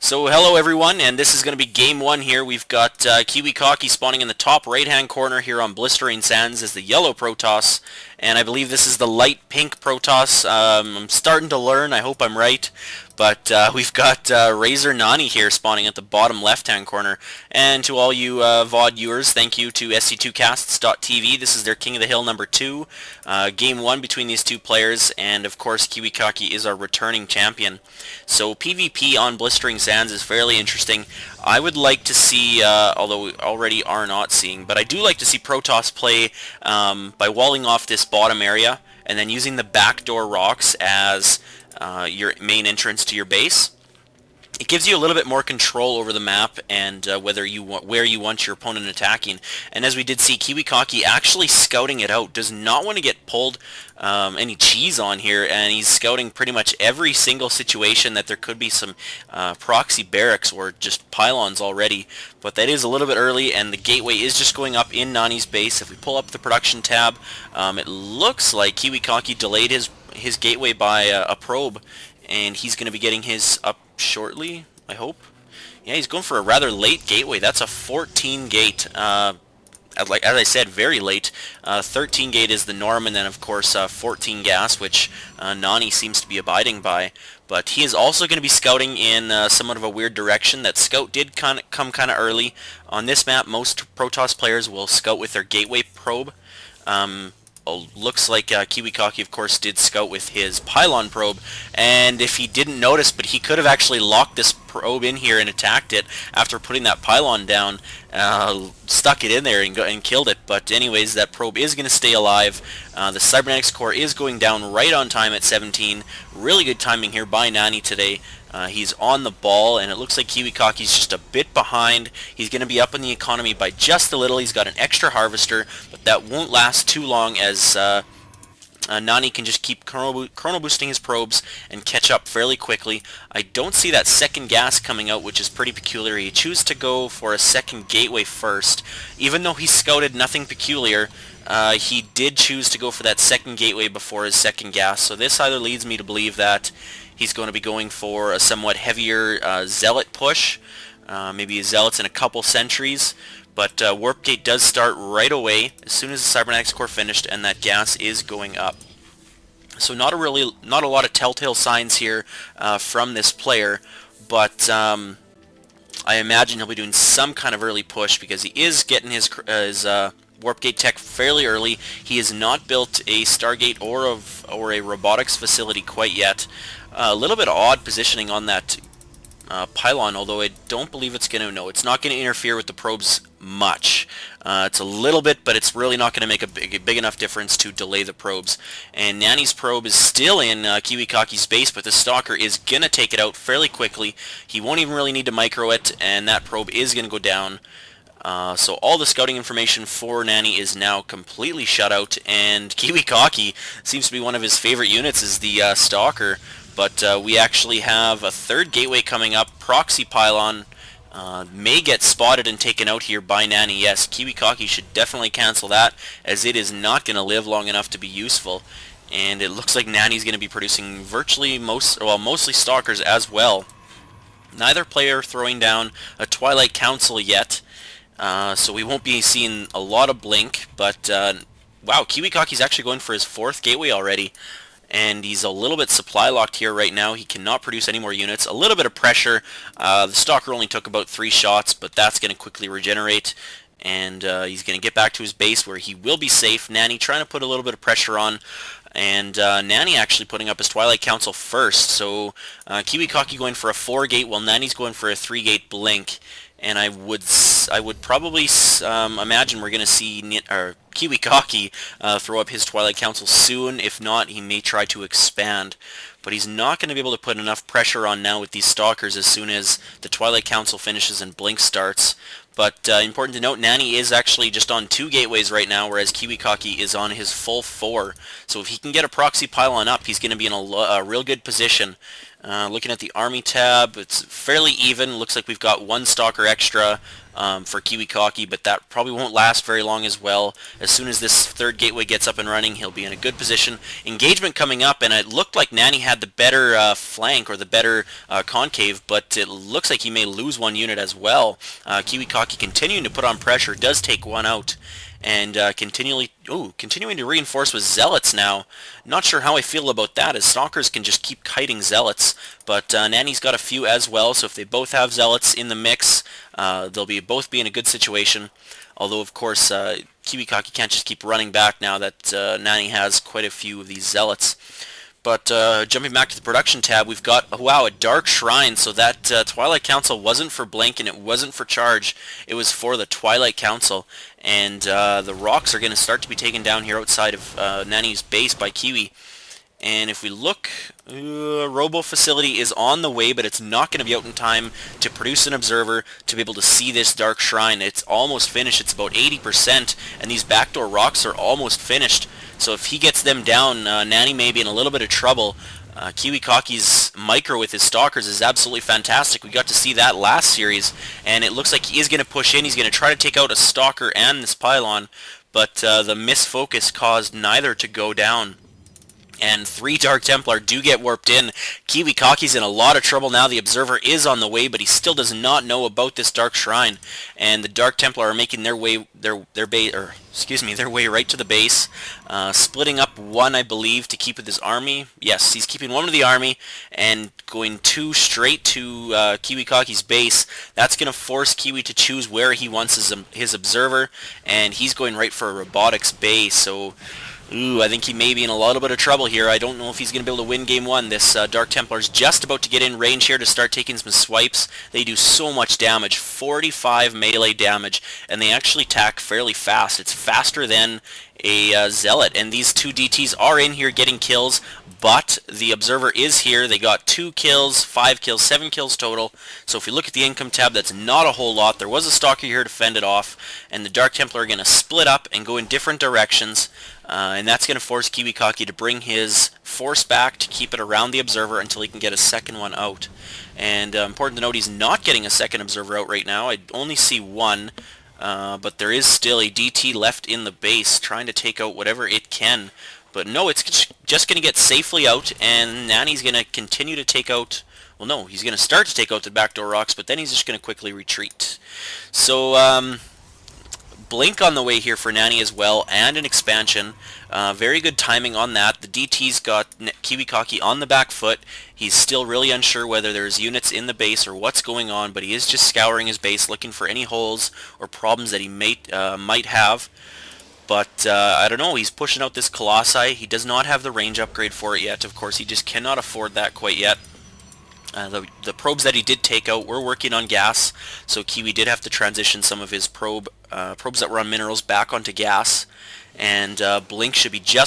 So hello everyone, and this is going to be game one here. We've got Kiwikaki spawning in the top right-hand corner here on Blistreing Sands as the yellow Protoss, and I believe this is the light pink Protoss. I'm starting to learn, I hope I'm right, but we've got Razor Nani here spawning at the bottom left-hand corner. And to all you VOD viewers, thank you to SC2casts.tv. This is their King of the Hill number 2. Game 1 between these two players, and of course Kiwikaki is our returning champion. So PvP on Blistering Sands is fairly interesting. I would like to see, although we already are not seeing, but I do like to see Protoss play by walling off this bottom area and then using the backdoor rocks as your main entrance to your base. It gives you a little bit more control over the map and where you want your opponent attacking. And as we did see, Kiwikaki actually scouting it out, does not want to get pulled any cheese on here, and he's scouting pretty much every single situation that there could be some proxy barracks or just pylons already. But that is a little bit early, and the gateway is just going up in Nani's base. If we pull up the production tab, it looks like Kiwikaki delayed his gateway by a probe, and he's going to be getting his up shortly, I hope. Yeah, he's going for a rather late gateway. That's a 14 gate. As I said, very late. 13 gate is the norm, and then of course 14 gas, which Nani seems to be abiding by. But he is also going to be scouting in somewhat of a weird direction. That scout did come kind of early. On this map, most Protoss players will scout with their gateway probe. Looks like Kiwikaki, of course, did scout with his pylon probe, and if he didn't notice, but he could have actually locked this probe in here and attacked it after putting that pylon down, stuck it in there and killed it. But anyways, that probe is going to stay alive. The cybernetics core is going down right on time at 17. Really good timing here by Nani today. He's on the ball, and it looks like Kiwikaki's just a bit behind. He's going to be up in the economy by just a little. He's got an extra harvester, but that won't last too long as Nani can just keep chrono boosting his probes and catch up fairly quickly. I don't see that second gas coming out, which is pretty peculiar. He chose to go for a second gateway first. Even though he scouted nothing peculiar, he did choose to go for that second gateway before his second gas. So this either leads me to believe that he's going to be going for a somewhat heavier zealot push, maybe zealots in a couple sentries. But Warp Gate does start right away as soon as the Cybernetics Core finished, and that gas is going up. So not a lot of telltale signs here from this player, but I imagine he'll be doing some kind of early push because he is getting his Warp Gate tech fairly early. He has not built a Stargate or a robotics facility quite yet. A little bit odd positioning on that pylon, although I don't believe it's going to. No, it's not going to interfere with the probes much. It's a little bit, but it's really not going to make a big enough difference to delay the probes. And Nani's probe is still in Kiwikaki's base, but the Stalker is going to take it out fairly quickly. He won't even really need to micro it, and that probe is going to go down. So all the scouting information for Nani is now completely shut out, and Kiwikaki seems to be one of his favorite units is the Stalker. But we actually have a third gateway coming up. Proxy Pylon may get spotted and taken out here by Nani. Yes, Kiwikaki should definitely cancel that, as it is not going to live long enough to be useful. And it looks like Nani's going to be producing virtually mostly Stalkers as well. Neither player throwing down a Twilight Council yet, so we won't be seeing a lot of blink. But wow, Kiwikaki's actually going for his fourth gateway already. And he's a little bit supply locked here right now. He cannot produce any more units. A little bit of pressure. The Stalker only took about 3 shots, but that's going to quickly regenerate. And he's going to get back to his base where he will be safe. Nani trying to put a little bit of pressure on. And Nani actually putting up his Twilight Council first. So Kiwikaki going for a 4-gate while Nani's going for a 3-gate blink. And I would probably imagine we're going to see Kiwikaki throw up his Twilight Council soon. If not, he may try to expand. But he's not going to be able to put enough pressure on now with these Stalkers as soon as the Twilight Council finishes and Blink starts. But important to note, Nani is actually just on 2 gateways right now, whereas Kiwikaki is on his full 4. So if he can get a Proxy Pylon up, he's going to be in a real good position. Looking at the Army tab, it's fairly even. Looks like we've got 1 Stalker extra. for Kiwikaki, but that probably won't last very long as well. As soon as this third gateway gets up and running, he'll be in a good position. Engagement coming up, and it looked like Nani had the better flank or the better concave, but it looks like he may lose one unit as well. Kiwikaki continuing to put on pressure, does take one out, and continuing to reinforce with zealots now. Not sure how I feel about that, as stalkers can just keep kiting zealots, but Nani's got a few as well, so if they both have zealots in the mix, they'll both be in a good situation. Although, of course, Kiwikaki can't just keep running back now that Nani has quite a few of these zealots. But jumping back to the production tab, we've got, wow, a Dark Shrine. So that Twilight Council wasn't for Blink and it wasn't for Charge. It was for the Twilight Council. And the rocks are going to start to be taken down here outside of Nani's base by Kiwi. And if we look, Robo Facility is on the way, but it's not going to be out in time to produce an observer to be able to see this Dark Shrine. It's almost finished. It's about 80%, and these backdoor rocks are almost finished. So if he gets them down, Nani may be in a little bit of trouble. Kiwikaki's micro with his stalkers is absolutely fantastic. We got to see that last series, and it looks like he is going to push in. He's going to try to take out a stalker and this pylon, but the misfocus caused neither to go down. And 3 Dark Templar do get warped in. Kiwikaki's in a lot of trouble now. The Observer is on the way, but he still does not know about this Dark Shrine. And the Dark Templar are making their way their way right to the base, splitting up one, I believe, to keep with his army. Yes, he's keeping one with the army and going 2 straight to Kiwikaki's base. That's going to force Kiwi to choose where he wants his Observer, and he's going right for a robotics base. So I think he may be in a little bit of trouble here. I don't know if he's going to be able to win game 1. This Dark Templar's just about to get in range here to start taking some swipes. They do so much damage, 45 melee damage, and they actually attack fairly fast. It's faster than a Zealot, and these 2 DTs are in here getting kills, but the Observer is here. They got 2 kills, 5 kills, 7 kills total. So if we look at the income tab, that's not a whole lot. There was a Stalker here to fend it off, and the Dark Templar are going to split up and go in different directions. And that's going to force Kiwikaki to bring his force back to keep it around the Observer until he can get a second one out. And important to note, he's not getting a second Observer out right now. I only see one, but there is still a DT left in the base trying to take out whatever it can. But no, it's just going to get safely out, and Nani's going to continue to take out... Well, no, he's going to start to take out the backdoor rocks, but then he's just going to quickly retreat. So, Blink on the way here for Nani as well, and an expansion. Very good timing on that. The DT's got Kiwikaki on the back foot. He's still really unsure whether there's units in the base or what's going on, but he is just scouring his base, looking for any holes or problems that he might have. But I don't know, he's pushing out this Colossi. He does not have the range upgrade for it yet. Of course, he just cannot afford that quite yet. The probes that he did take out were working on gas, so Kiwi did have to transition some of his probes that were on minerals back onto gas. And Blink should be just